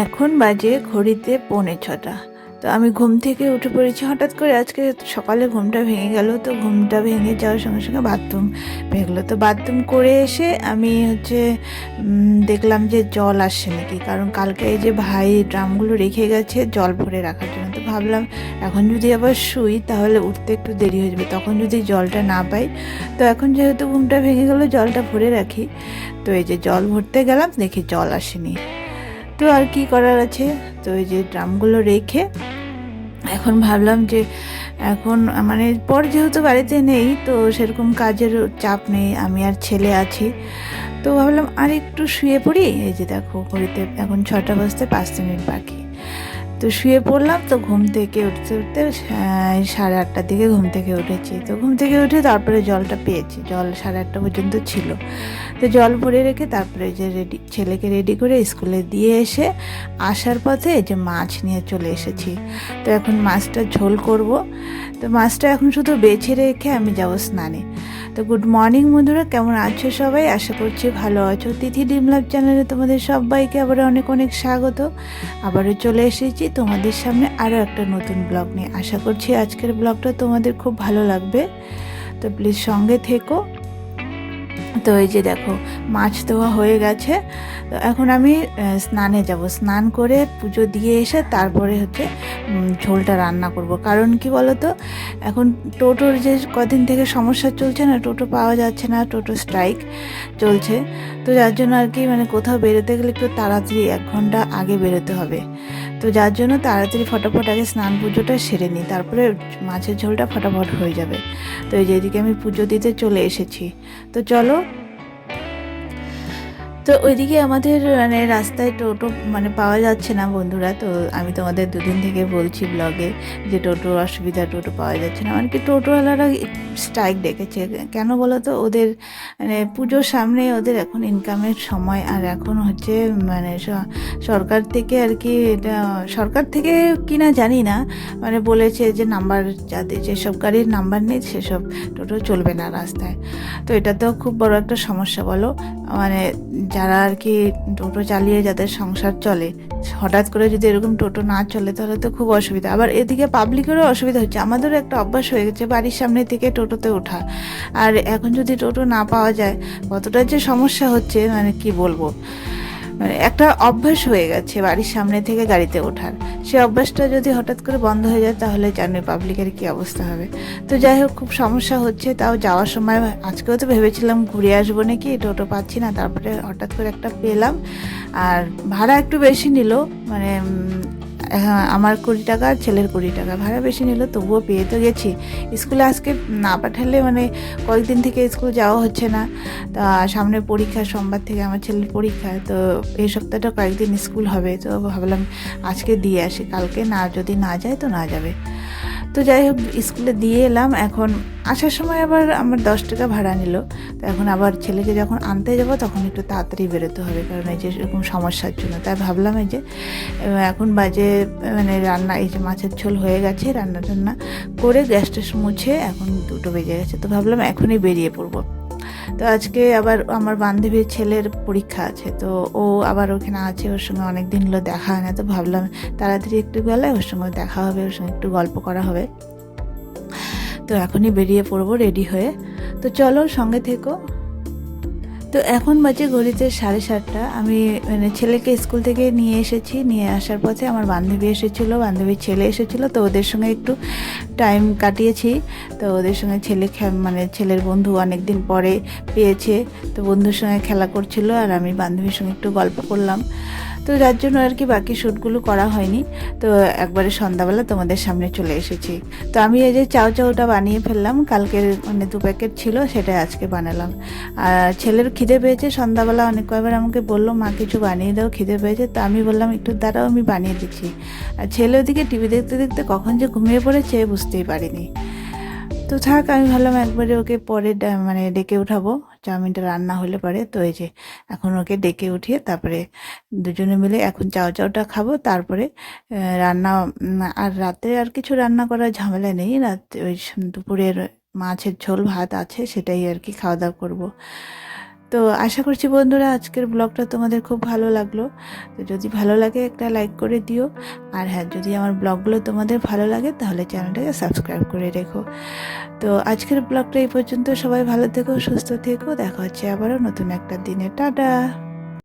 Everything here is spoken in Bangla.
এখন বাজে ঘড়িতে 6:45। তো আমি ঘুম থেকে উঠে পড়েছি হঠাৎ করে। আজকে সকালে ঘুমটা ভেঙে গেল। তো ঘুমটা ভেঙে যাওয়ার সঙ্গে সঙ্গে বাথরুম ভেঙে গেলো। তো বাথরুম করে এসে আমি দেখলাম যে জল আসছে নাকি, কারণ কালকে এই যে ভাই ড্রামগুলো রেখে গেছে জল ভরে রাখার জন্য। তো ভাবলাম এখন যদি আবার শুই তাহলে উঠতে একটু দেরি হয়ে যাবে, তখন যদি জলটা না পাই। তো এখন যেহেতু ঘুমটা ভেঙে গেলো জলটা ভরে রাখি। তো এই যে জল ভরতে গেলাম, দেখি জল আসেনি। তো আর কি করার আছে, তো এই যে ড্রামগুলো রেখে এখন ভাবলাম যে এখন মানে পর যেহেতু বাড়িতে নেই তো সেরকম কাজের চাপ নেই, আমি আর ছেলে আছি। তো ভাবলাম আর একটু শুয়ে পড়ি। এই যে দেখো ঘড়িতে এখন 6টা বাজতে 5 মিনিট বাকি। তো শুয়ে পড়লাম। তো ঘুম থেকে উঠতে উঠতে 8:30টার দিকে ঘুম থেকে উঠেছি। তো ঘুম থেকে উঠে তারপরে জলটা পেয়েছি, জল 8:30 পর্যন্ত ছিল। তো জল ভরে রেখে তারপরে যে ছেলেকে রেডি করে স্কুলে দিয়ে এসে আসার পথে এই যে মাছ নিয়ে চলে এসেছি। তো এখন মাছটা ঝোল করব। তো মাছটা এখন শুধু বেছে রেখে আমি যাবো স্নানে। তো গুড মর্নিং বন্ধুরা, কেমন আছো সবাই? আশা করছি ভালো আছো। তিথি ড্রিম লাভ চ্যানেলে তোমাদের সবাইকে আবার অনেক অনেক স্বাগত। আবারও চলে এসেছি তোমাদের সামনে আরও একটা নতুন ব্লগ নিয়ে। আশা করছি আজকের ব্লগটা তোমাদের খুব ভালো লাগবে। তো প্লিজ সঙ্গে থেকো। তো এই যে দেখো মাছ ধোয়া হয়ে গেছে। তো এখন আমি স্নানে যাব। স্নান করে পুজো দিয়ে এসে তারপরে ঝোলটা রান্না করব। কারণ কি বলো তো, এখন টোটোর যে কদিন থেকে সমস্যা চলছে না, টোটো পাওয়া যাচ্ছে না, টোটো স্ট্রাইক চলছে। তো যার জন্য আর কি কোথাও বেরোতে গেলে একটু তাড়াতাড়ি 1 ঘন্টা আগে বেরোতে হবে। তো যার জন্য তাড়াতাড়ি ফটাফট আগে স্নান পুজোটা সেরে নিই, তারপরে মাছের ঝোলটা ফটাফট হয়ে যাবে। তো এই যে এদিকে আমি পুজো দিতে চলে এসেছি। তো চলো। তো ওইদিকে আমাদের রাস্তায় টোটো পাওয়া যাচ্ছে না বন্ধুরা। তো আমি তোমাদের দুদিন থেকে বলছি ব্লগে যে টোটোর অসুবিধা, টোটো পাওয়া যাচ্ছে না। কি টোটোওয়ালারা স্ট্রাইক ডেকেছে কেন বলো তো? ওদের পুজোর সামনে ওদের এখন ইনকামের সময়। আর এখন সরকার থেকে আর কি, এটা সরকার থেকে কিনা জানি না, বলেছে যে নাম্বার, যাতে যেসব গাড়ির নাম্বার নেই সেসব টোটো চলবে না রাস্তায়। তো এটা তো খুব বড় একটা সমস্যা বলো। যারা আর কি টোটো চালিয়ে যাদের সংসার চলে, হঠাৎ করে যদি এরকম টোটো না চলে তাহলে তো খুব অসুবিধা। আবার এদিকে পাবলিকেরও অসুবিধা হচ্ছে। আমাদেরও একটা অভ্যাস হয়ে গেছে বাড়ির সামনে থেকে টোটোতে ওঠা। আর এখন যদি টোটো না পাওয়া যায় কতটা যে সমস্যা হচ্ছে কি বলবো। একটা অভ্যাস হয়ে গেছে বাড়ির সামনে থেকে গাড়িতে ওঠার। সেই অভ্যাসটা যদি হঠাৎ করে বন্ধ হয়ে যায় তাহলে জানি পাবলিকের কী অবস্থা হবে। তো যাই হোক, খুব সমস্যা হচ্ছে। তাও যাওয়ার সময় আজকেও তো ভেবেছিলাম ঘুরে আসবো নাকি, টোটো পাচ্ছি না, তারপরে হঠাৎ করে একটা পেলাম। আর ভাড়া একটু বেশি নিল, আমার 20 টাকা আর ছেলের 20 টাকা ভাড়া বেশি নিল, তবুও পেয়ে তো গেছি। স্কুলে আজকে না পাঠালে কয়েকদিন থেকে স্কুল যাওয়া হচ্ছে না। তা সামনে পরীক্ষা, সোমবার থেকে আমার ছেলের পরীক্ষা। তো এই সপ্তাহটা কয়েকদিন স্কুল হবে। তো ভাবলাম আজকে দিয়ে আসি, কালকে যদি না যায় তো না যাবে। তো যাই হোক স্কুলে দিয়ে এলাম। এখন আসার সময় আবার আমার 10 টাকা ভাড়া নিল। তো এখন আবার ছেলেকে যখন আনতে যাব তখন একটু তাড়াতাড়ি বেরোতে হবে, কারণ এই যে এরকম সমস্যার জন্য। তাই ভাবলাম এই যে এখন বাজে রান্না, এই যে মাছের ঝোল হয়ে গেছে, রান্না টান্না করে গ্যাসটা মুছে এখন 2টো বেজে গেছে। তো ভাবলাম এখনই বেরিয়ে পড়বো। তো আজকে আবার আমার বান্ধবীর ছেলের পরীক্ষা আছে। তো ও আবার ওখানে আছে, ওর সঙ্গে অনেক দিন হলো দেখা হয় না। তো ভাবলাম তাড়াতাড়ি একটু গেলে ওর সঙ্গে দেখা হবে, ওর সঙ্গে একটু গল্প করা হবে। তো এখনই বেরিয়ে পড়বো রেডি হয়ে। তো চলো সঙ্গে থেকো। তো এখন বাজে ঘড়িতে 7:30। আমি ছেলেকে স্কুল থেকে নিয়ে এসেছি। নিয়ে আসার পথে আমার বান্ধবী এসেছিলো, বান্ধবীর ছেলে এসেছিলো। তো ওদের সঙ্গে একটু টাইম কাটিয়েছি। তো ওদের সঙ্গে ছেলের বন্ধু অনেক দিন পরে পেয়েছে, তো বন্ধুর সঙ্গে খেলা করছিল আর আমি বান্ধবীর সঙ্গে একটু গল্প করলাম। তো যার জন্য আর কি বাকি শ্যুটগুলো করা হয়নি। তো একবারে সন্ধ্যাবেলা তোমাদের সামনে চলে এসেছি। তো আমি এই যে চাউটা বানিয়ে ফেললাম, কালকের 2 প্যাকেট ছিল, সেটাই আজকে বানালাম। আর ছেলের খিদে পেয়েছে, সন্ধ্যাবেলা অনেক কয়েকবার আমাকে বললো মা কিছু বানিয়ে দাও, খিদে পেয়েছে। তো আমি বললাম একটু দাঁড়াও, আমি বানিয়ে দিচ্ছি। আর ছেলে ওদিকে টিভি দেখতে দেখতে কখন যে ঘুমিয়ে পড়েছে বুঝতেই পারিনি। তো থাক, আমি ভাবলাম একবারে ওকে পরে ডেকে উঠাবো, চাউমিনটা রান্না হলে পরে। তো এই যে এখন ওকে ডেকে উঠিয়ে তারপরে দুজনে মিলে এখন চাউটা খাবো। তারপরে রান্না, আর রাতে আর কিছু রান্না করার ঝামেলা নেই। রাতে ওই দুপুরের মাছের ঝোল ভাত আছে, সেটাই আর কি খাওয়া দাওয়া করবো। তো আশা করছি বন্ধুরা আজকের ব্লগটা তোমাদের খুব ভালো লাগলো। তো যদি ভালো লাগে একটা লাইক করে দিও। আর হ্যাঁ, যদি আমার ব্লগগুলো তোমাদের ভালো লাগে তাহলে চ্যানেলটাকে সাবস্ক্রাইব করে রেখো। তো আজকের ব্লগটা এই পর্যন্ত। সবাই ভালো থেকো, সুস্থ থেকো। দেখা হচ্ছে আবারও নতুন একটা দিনে। টাটা।